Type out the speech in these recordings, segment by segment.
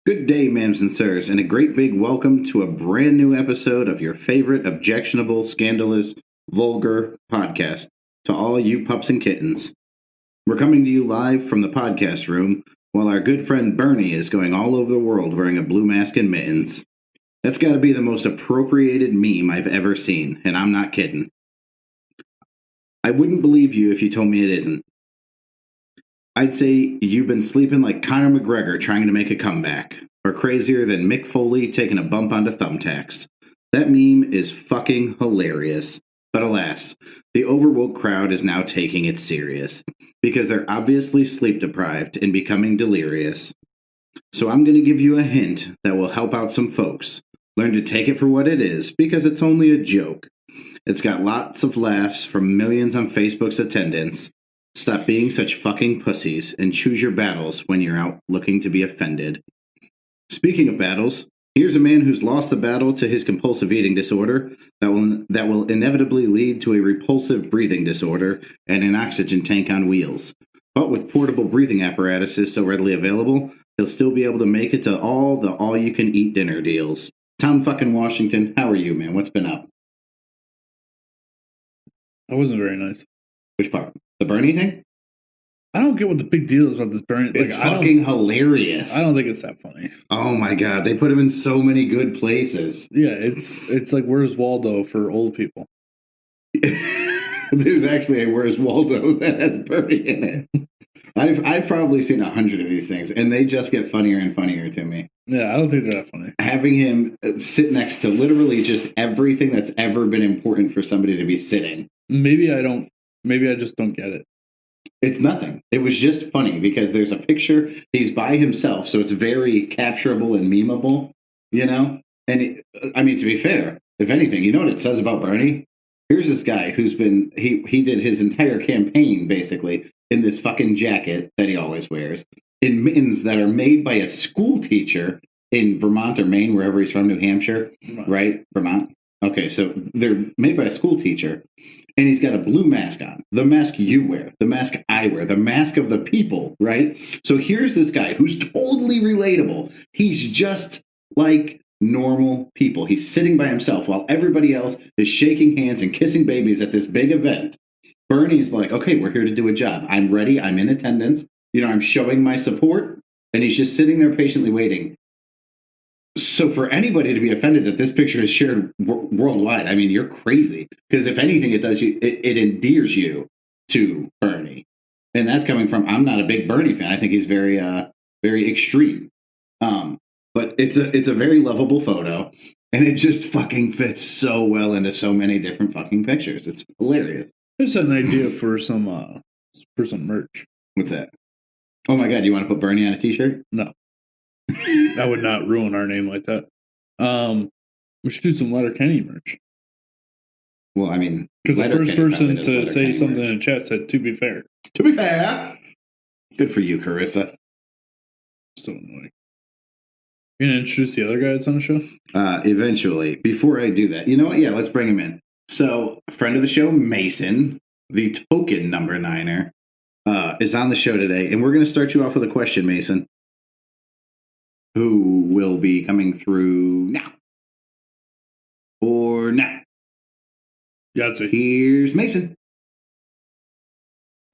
Good day, ma'ams and sirs, and a great big welcome to a brand new episode of your favorite objectionable, scandalous, vulgar podcast to all you pups and kittens. We're coming to you live from the podcast room while our good friend Bernie is going all over the world wearing a blue mask and mittens. That's got to be the most appropriated meme I've ever seen, and I'm not kidding. I wouldn't believe you if you told me it isn't. I'd say you've been sleeping like Conor McGregor trying to make a comeback, or crazier than Mick Foley taking a bump onto thumbtacks. That meme is fucking hilarious. But alas, the overwoke crowd is now taking it serious, because they're obviously sleep deprived and becoming delirious. So I'm going to give you a hint that will help out some folks. Learn to take it for what it is, because it's only a joke. It's got lots of laughs from millions on Facebook's attendance. Stop being such fucking pussies and choose your battles when you're out looking to be offended. Speaking of battles, here's a man who's lost the battle to his compulsive eating disorder that will inevitably lead to a repulsive breathing disorder and an oxygen tank on wheels. But with portable breathing apparatuses so readily available, he'll still be able to make it to all the all-you-can-eat dinner deals. Tom fucking Washington, how are you, man? What's been up? That wasn't very nice. Which part? The Bernie thing? I don't get what the big deal is about this Bernie. It's fucking hilarious. I don't think it's that funny. Oh my god, they put him in so many good places. Yeah, it's like Where's Waldo for old people. There's actually a Where's Waldo that has Bernie in it. I've probably seen 100 of these things, and they just get funnier and funnier to me. Yeah, I don't think they're that funny. Having him sit next to literally just everything that's ever been important for somebody to be sitting. Maybe I just don't get it. It's nothing. It was just funny because there's a picture. He's by himself, so it's very capturable and memeable, you know? And I mean, to be fair, if anything, you know what it says about Bernie? Here's this guy who's been, he did his entire campaign, basically, in this fucking jacket that he always wears, in mittens that are made by a school teacher in Vermont or Maine, wherever he's from, New Hampshire, right? Vermont? Okay, so they're made by a school teacher, and he's got a blue mask on. The mask you wear, the mask I wear, the mask of the people, right? So here's this guy who's totally relatable. He's just like normal people. He's sitting by himself while everybody else is shaking hands and kissing babies at this big event. Bernie's like, okay, we're here to do a job. I'm ready. I'm in attendance. You know, I'm showing my support. And he's just sitting there patiently waiting. So for anybody to be offended that this picture is shared worldwide, I mean, you're crazy. Because if anything, it does it endears you to Bernie, and that's coming from. I'm not a big Bernie fan. I think he's very extreme. But it's a very lovable photo, and it just fucking fits so well into so many different fucking pictures. It's hilarious. I just had an idea for some merch. What's that? Oh my god, you want to put Bernie on a t-shirt? No. That would not ruin our name like that. We should do some Letterkenny merch. Well, I mean, because the first person to say something in chat said, "To be fair." To be fair. Good for you, Carissa. So annoying. You gonna introduce the other guy that's on the show? Eventually. Before I do that, you know what? Yeah, let's bring him in. So, friend of the show, Mason, the token number 9er, is on the show today, and we're going to start you off with a question, Mason. Who will be coming through now? Or now? Yeah, so here's Mason.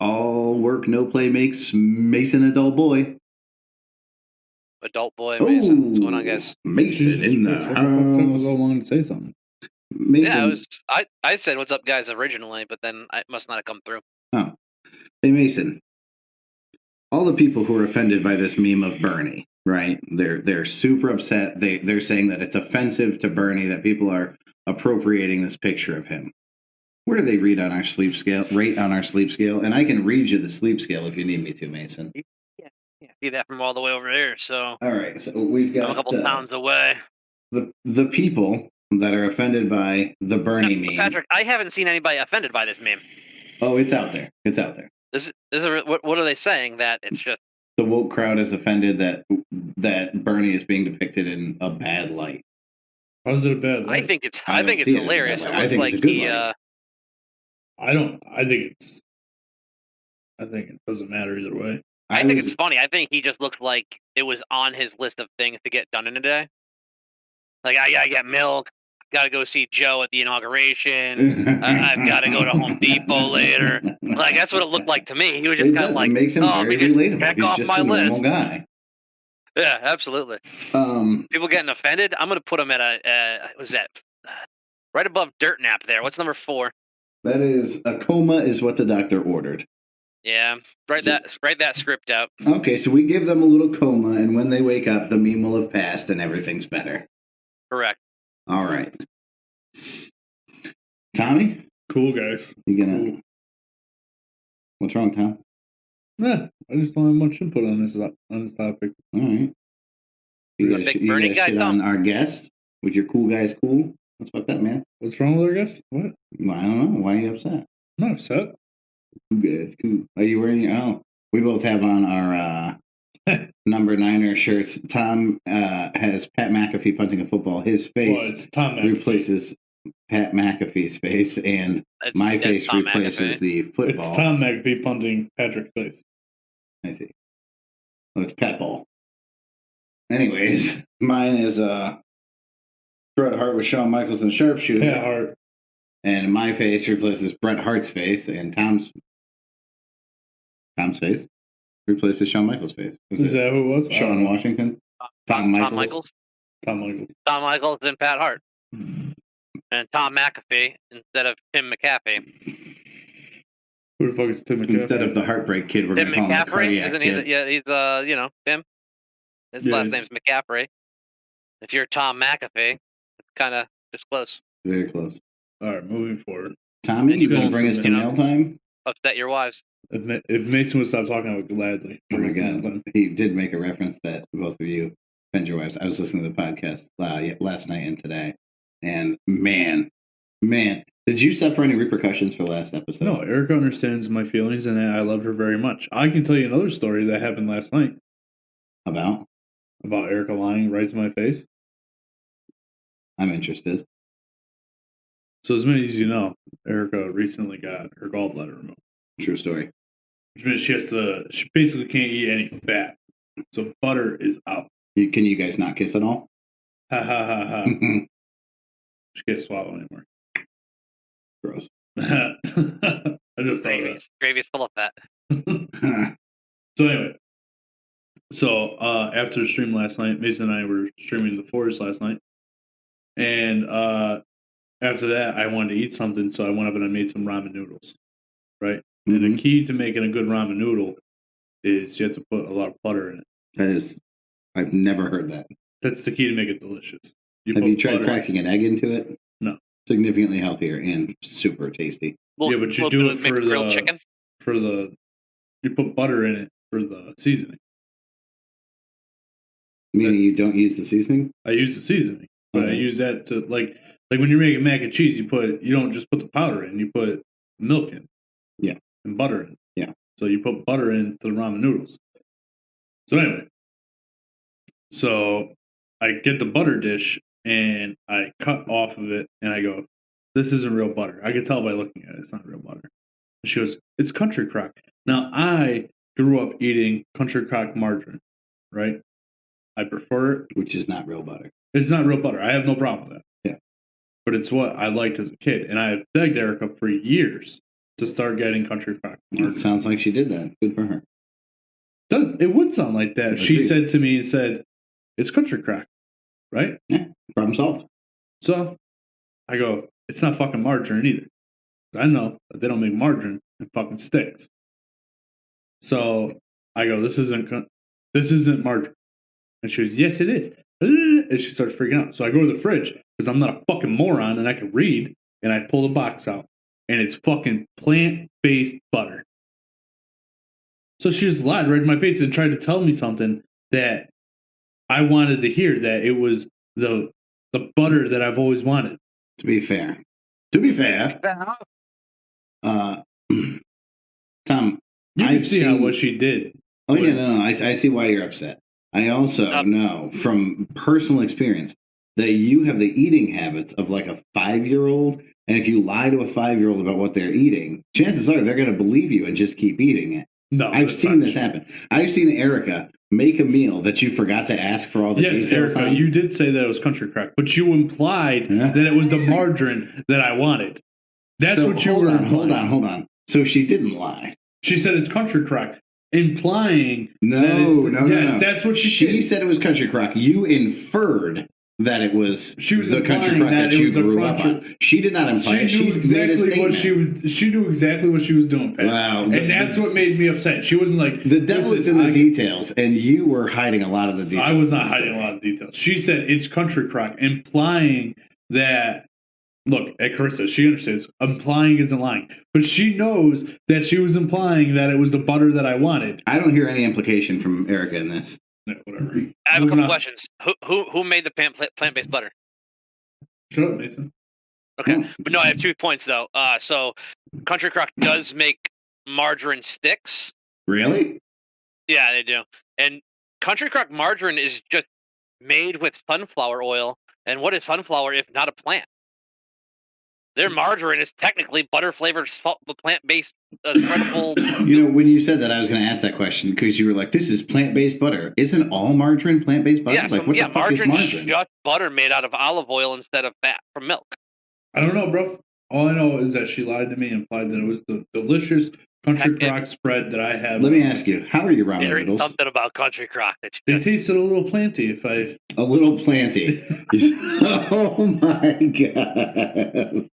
All work, no play makes Mason a dull boy. Adult boy, Mason. What's going on, guys? Mason in the house. I was all along to say something. Mason. Yeah, I said what's up, guys, originally, but then I must not have come through. Oh. Hey, Mason. All the people who are offended by this meme of Bernie, right? They're super upset. They're saying that it's offensive to Bernie, that people are appropriating this picture of him. Where do they rate on our sleep scale? And I can read you the sleep scale if you need me to, Mason. Yeah, see that from all the way over there. So all right, so we've got a couple towns away. The people that are offended by the Bernie meme. Patrick, I haven't seen anybody offended by this meme. Oh, it's out there. It's out there. What are they saying? That it's just the woke crowd is offended that Bernie is being depicted in a bad light. How's it a bad light? I think it's hilarious. It looks like he. I think it doesn't matter either way. I think it's funny. I think he just looks like it was on his list of things to get done in a day. Like, I gotta get milk. Gotta go see Joe at the inauguration. I've got to go to Home Depot later. Like, that's what it looked like to me. He was just It kind of does. like, It makes him very relatable. check He's off just my a normal list. guy. Yeah, absolutely. People getting offended. I'm gonna put him at what's that? Right above dirt nap there. What's number 4? That is a coma is what the doctor ordered. Yeah, write that script out. Okay, so we give them a little coma, and when they wake up, the meme will have passed and everything's better. Correct. All right. Tommy? Cool, guys. You gonna... What's wrong, Tom? Yeah, I just don't have much input on this topic. All right. You guys shit on our guest with your cool guys cool? Let's fuck that, man. What's wrong with our guest? What? Well, I don't know. Why are you upset? I'm not upset. Cool guys cool. Are you wearing your... Oh, we both have on our number 9er shirts. Tom has Pat McAfee punting a football. His face replaces Pat McAfee's face, and my face replaces the football. It's Tom McAfee punting Patrick's face. I see. Oh, it's Pat Ball. Anyways, mine is Bret Hart with Shawn Michaels and Sharpshooter. Pat Hart. And my face replaces Bret Hart's face, and Tom's face replaces Shawn Michaels' face. Is that who it was? Shawn Washington? Tom Michaels? Tom Michaels and Pat Hart. And Tom McAfee instead of Tim McAfee. Who the fuck is Tim McAfee? Instead of the Heartbreak Kid, we're going to call him the Cardiac Kid. Yeah, he's Tim. His last name's McCaffrey. If you're Tom McAfee, it's kind of just close. Very close. All right, moving forward. Tommy, you going to bring us to mail time? Upset your wives. If Mason would stop talking, I would gladly. Oh my God. He did make a reference that both of you offend your wives. I was listening to the podcast last night and today. And man, did you suffer any repercussions for last episode? No, Erica understands my feelings and I love her very much. I can tell you another story that happened last night. About Erica lying right to my face. I'm interested. So as many as you know, Erica recently got her gallbladder removed. True story. Which means she basically can't eat any fat. So butter is out. Can you guys not kiss at all? Ha ha ha ha. She can't swallow anymore. Gross. I just thought that. Gravy's full of fat. So anyway. After the stream last night, Mason and I were streaming the Forest last night. And after that, I wanted to eat something, so I went up and I made some ramen noodles. Right? Mm-hmm. And the key to making a good ramen noodle is you have to put a lot of butter in it. I've never heard that. That's the key to make it delicious. Have you tried cracking an egg into it? No. Significantly healthier and super tasty. But you do it for the chicken. You put butter in it for the seasoning. Meaning you don't use the seasoning? I use the seasoning, but I use that to like when you're making mac and cheese. You don't just put the powder in. You put milk in. Yeah. And butter in. Yeah. So you put butter in to the ramen noodles. So anyway, I get the butter dish and I cut off of it and I go, "This isn't real butter." I can tell by looking at it, it's not real butter. And she goes, "It's Country Crock." Now I grew up eating Country Crock margarine, right? I prefer it. Which is not real butter. It's not real butter. I have no problem with that. Yeah. But it's what I liked as a kid. And I have begged Erica for years to start getting Country Crock margarine. It sounds like she did that. Good for her. It would sound like that. She said to me, "It's Country Crock." Right? Yeah. Problem solved. So I go, "It's not fucking margarine either." I know that they don't make margarine in fucking sticks. So I go, this isn't margarine. And she goes, "Yes, it is." And she starts freaking out. So I go to the fridge because I'm not a fucking moron and I can read. And I pull the box out. And it's fucking plant-based butter. So she just lied right in my face and tried to tell me something that I wanted to hear, that it was the butter that I've always wanted. To be fair, Tom, you can see what she did. Oh, yeah, no, I see why you're upset. I also know from personal experience that you have the eating habits of like a 5-year-old, and if you lie to a 5-year-old about what they're eating, chances are they're going to believe you and just keep eating it. No, I've seen this happen. I've seen Erica make a meal that you forgot to ask for all the yes, details Erica, on. you did say that it was country crock, but you implied that it was the margarine that I wanted. That's So, what you were implying. Hold on. So she didn't lie. She said it's country crock, implying No. That's what she said it was country crock. You inferred that it was the country crock that you grew up on. She did not imply it. She made a statement. She knew exactly what she was doing, Pat. Wow. And that's what made me upset. She wasn't like... The devil is in the details, and you were hiding a lot of the details. I was not hiding a lot of details. She said it's country crock, implying that... Look, at Carissa, she understands. Implying isn't lying. But she knows that she was implying that it was the butter that I wanted. I don't hear any implication from Erica in this. Yeah, whatever. I have a couple questions. Who made the plant-based butter? Shut up, Mason. Okay. But no, I have 2 points, though. So, Country Crock does make margarine sticks. Really? Yeah, they do. And Country Crock margarine is just made with sunflower oil. And what is sunflower if not a plant? Their margarine is technically butter-flavored, plant-based, spreadable... When you said that, I was going to ask that question because you were like, this is plant-based butter. Isn't all margarine plant-based butter? Yeah, what the fuck is margarine? Just butter made out of olive oil instead of fat from milk. I don't know, bro. All I know is that she lied to me and implied that it was the delicious Country Crock spread that I have. Let me ask you, how are your ramen There is noodles? something about Country Crock that they tasted a little planty. A little planty. Oh my god.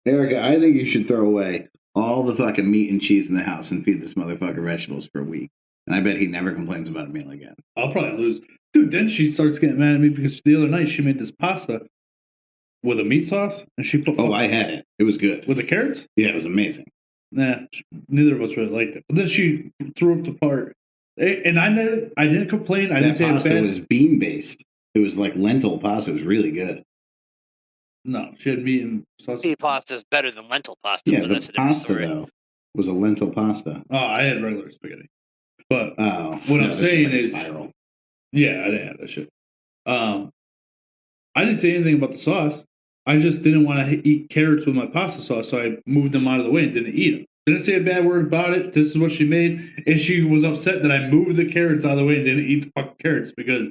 Erica, I think you should throw away all the fucking meat and cheese in the house and feed this motherfucker vegetables for a week. And I bet he never complains about a meal again. I'll probably lose. Dude, then she starts getting mad at me because the other night she made this pasta with a meat sauce and she put... I had it. It was good. With the carrots? Yeah, it was amazing. Nah, neither of us really liked it. But then she threw up the part. And I didn't complain. I didn't say it was bad. That pasta was bean-based. It was like lentil pasta. It was really good. No, she had meat and sausage. Meat pasta is better than lentil pasta. Yeah, the pasta, though, was a lentil pasta. Oh, I had regular spaghetti. But what I'm saying is... spiral. Yeah, I didn't have that shit. I didn't say anything about the sauce. I just didn't want to eat carrots with my pasta sauce, so I moved them out of the way and didn't eat them. Didn't say a bad word about it. This is what she made. And she was upset that I moved the carrots out of the way and didn't eat the fucking carrots because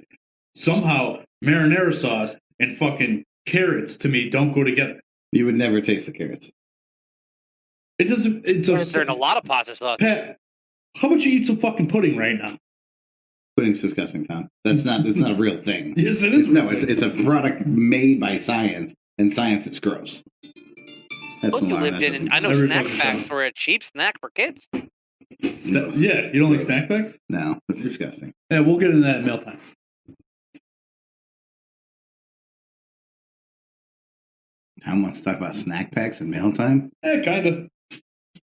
somehow marinara sauce and fucking carrots to me don't go together. You would never taste the carrots. It doesn't. They're in a lot of pasta sauce. Pat, how about you eat some fucking pudding right now? Pudding's disgusting, Tom. It's not a real thing. Yes, it is. It's a product made by science, and science is gross. That's Look, you lived in. I know snack packs were a cheap snack for kids. Yeah, you don't like snack packs? No, it's disgusting. Yeah, we'll get into that at mealtime. Tom wants to talk about snack packs and mealtime? Yeah, kind of.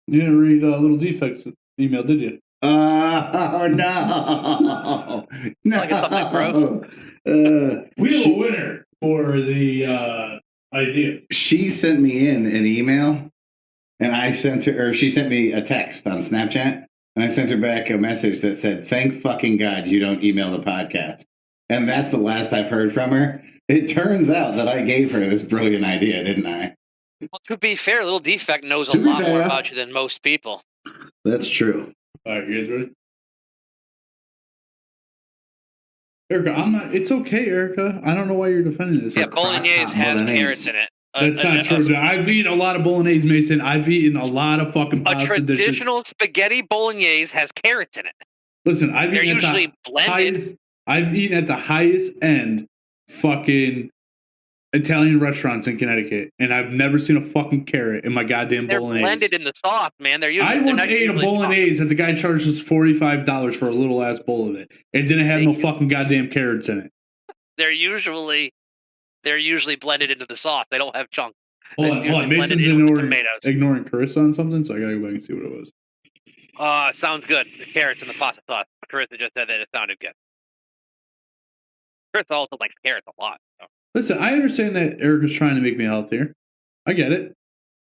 You didn't read Little Defects email, did you? Oh, no. No. Like something gross. We have a winner for the ideas. She sent me in an email, and I sent her, or she sent me a text on Snapchat, and I sent her back a message that said, "Thank fucking God you don't email the podcast." And that's the last I've heard from her. It turns out that I gave her this brilliant idea, didn't I? Well, to be fair, Little Defect knows a lot more about you than most people. That's true. All right, you guys ready? Erica, it's okay, Erica. I don't know why you're defending this. Yeah, bolognese has carrots in it. That's not true. I've eaten a lot of bolognese, Mason. I've eaten a lot of fucking pasta dishes. A traditional spaghetti bolognese has carrots in it. Listen, They're usually blended. I've eaten at the highest end fucking Italian restaurants in Connecticut, and I've never seen a fucking carrot in my goddamn bolognese. They're blended in the sauce, man. I once ate a bolognese that the guy charged us $45 for a little ass bowl of it. It didn't have no fucking goddamn carrots in it. They're usually blended into the sauce. They don't have chunks. Hold on. Mason's ignoring Carissa on something, so I gotta go back and see what it was. Sounds good. The carrots in the pasta sauce. Carissa just said that it sounded good. Carissa also likes carrots a lot. So. Listen, I understand that Erica's trying to make me healthier. I get it.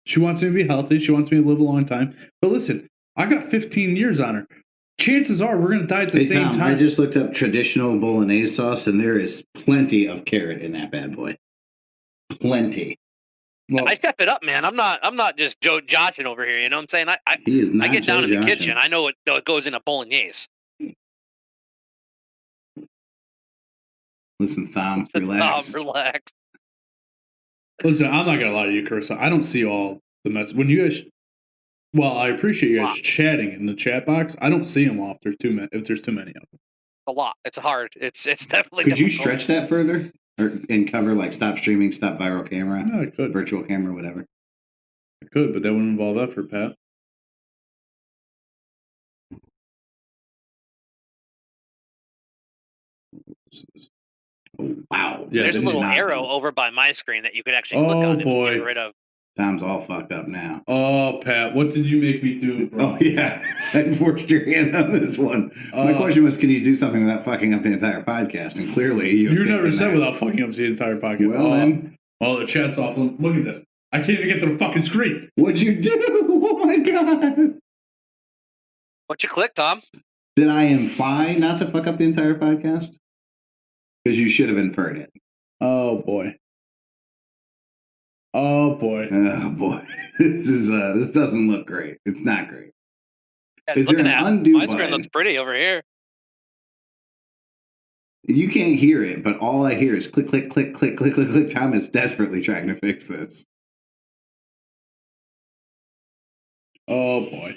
She wants me to be healthy. She wants me to live a long time. But listen, I got 15 years on her. Chances are we're going to die at the same time. I just looked up traditional bolognese sauce, and there is plenty of carrot in that bad boy. Plenty. Well, I step it up, man. I'm not just Joe Joshing over here. You know what I'm saying? He is not I get down in the Joe kitchen. Joshing. I know what goes in a bolognese. Listen, Thom, relax. Relax. listen, I'm not gonna lie to you, Chris. I don't see all the mess when you guys. Well, I appreciate you guys chatting in the chat box. I don't see them all if there's too many. If there's too many of them, A lot. It's hard. It's definitely. Could you difficult. stretch that further and cover like stop streaming, stop viral camera, no, I could. virtual camera, whatever? I could, but that would involve effort, Pat. Oh, wow. Yeah, There's a they little did not arrow know. over by my screen that you could actually click Oh, on and boy. get rid of. Tom's all fucked up now. Oh, Pat, what did you make me do, bro? Oh, yeah. I forced your hand on this one. My question was, can you do something without fucking up the entire podcast? And clearly, you never said without fucking up the entire podcast. Well, then. Oh, the chat's off. Look at this. I can't even get to the fucking screen. What'd you do? Oh, my God. What you click, Tom? Did I imply not to fuck up the entire podcast? Because you should have inferred it. Oh, boy. Oh, boy. Oh, boy. This doesn't look great. It's not great. Yeah, Is there an undo my button? screen looks pretty over here. You can't hear it, but all I hear is click, click, click, click, click, click, click. Tom is desperately trying to fix this. Oh, boy.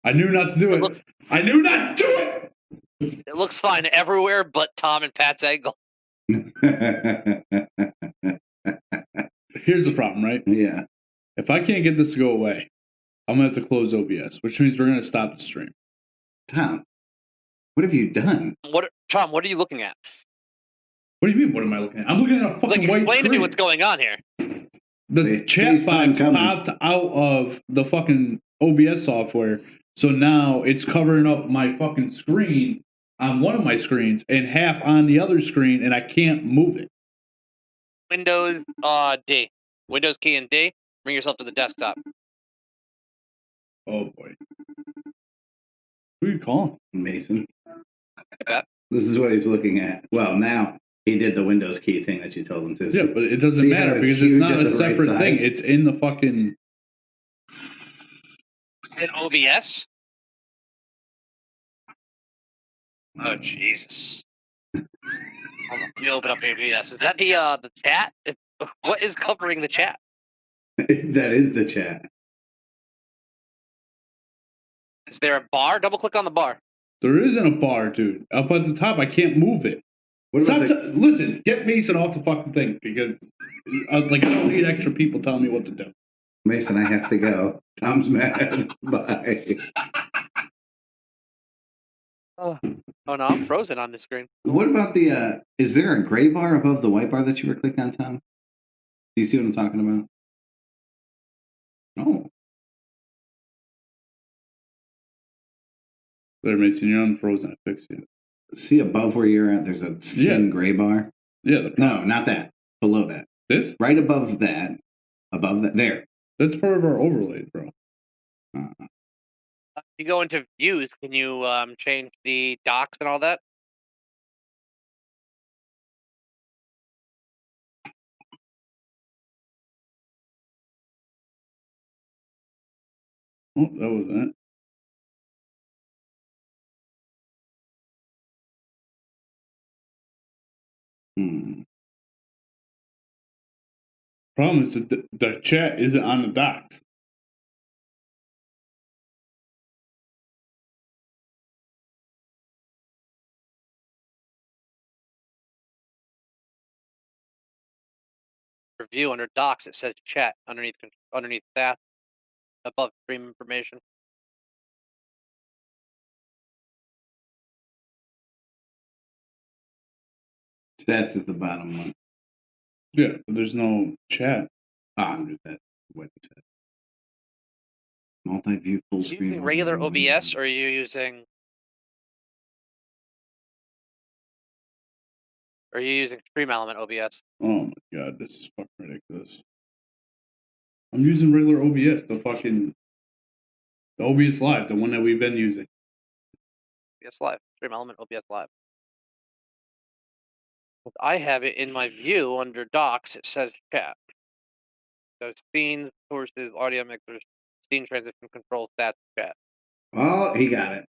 I knew not to do it. I knew not to do it! It looks fine everywhere but Tom and Pat's angle. Here's the problem, right? Yeah. If I can't get this to go away, I'm going to have to close OBS, which means we're going to stop the stream. Tom, what have you done? Tom, what are you looking at? What do you mean, what am I looking at? I'm looking at a fucking white Explain screen. to me what's going on here. The chat box popped out of the fucking OBS software, so now it's covering up my fucking screen on one of my screens and half on the other screen, and I can't move it. Windows D. Windows key and D. Bring yourself to the desktop. Oh boy. Who are you calling? Mason. Bet. This is what he's looking at. Well, now he did the Windows key thing that you told him to. Yeah, but it doesn't matter because it's not a separate thing. It's in the fucking... In OBS? Oh, Jesus. Hold on, let me open up OBS. Is that the chat? What is covering the chat? That is the chat. Is there a bar? Double click on the bar. There isn't a bar, dude. Up at the top, I can't move it. Listen, get Mason off the fucking thing because I don't need extra people telling me what to do. Mason, I have to go. Tom's mad. Bye. Oh no, I'm frozen on this screen. What about the, is there a gray bar above the white bar that you were clicking on, Tom? Do you see what I'm talking about? No. There, Mason, you're unfrozen. I fixed you. See above where you're at, there's a thin gray bar? Yeah. No, not that. Below that. This? Right above that. Above that. There. That's part of our overlay, bro. If you go into views, can you change the docs and all that? Oh, that was it. Problem is that the chat isn't on the docs. Review under docs, it says chat underneath that, above stream information. Stats is the bottom one. Yeah, but there's no chat. Under that. What he said. Multi-view full Are you screen. using regular OBS or are you using? Or are you using Stream Element OBS? Oh my god, this is fucking ridiculous. I'm using regular OBS, the OBS Live, the one that we've been using. OBS Live, Stream Element OBS Live. I have it in my view under docs, it says chat. So scenes, sources, audio mixers, scene transition control, stats, chat. Oh, he got it.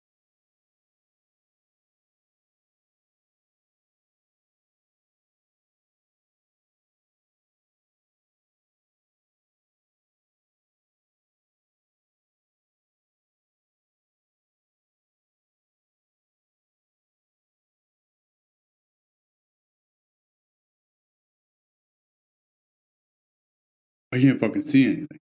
I can't fucking see anything.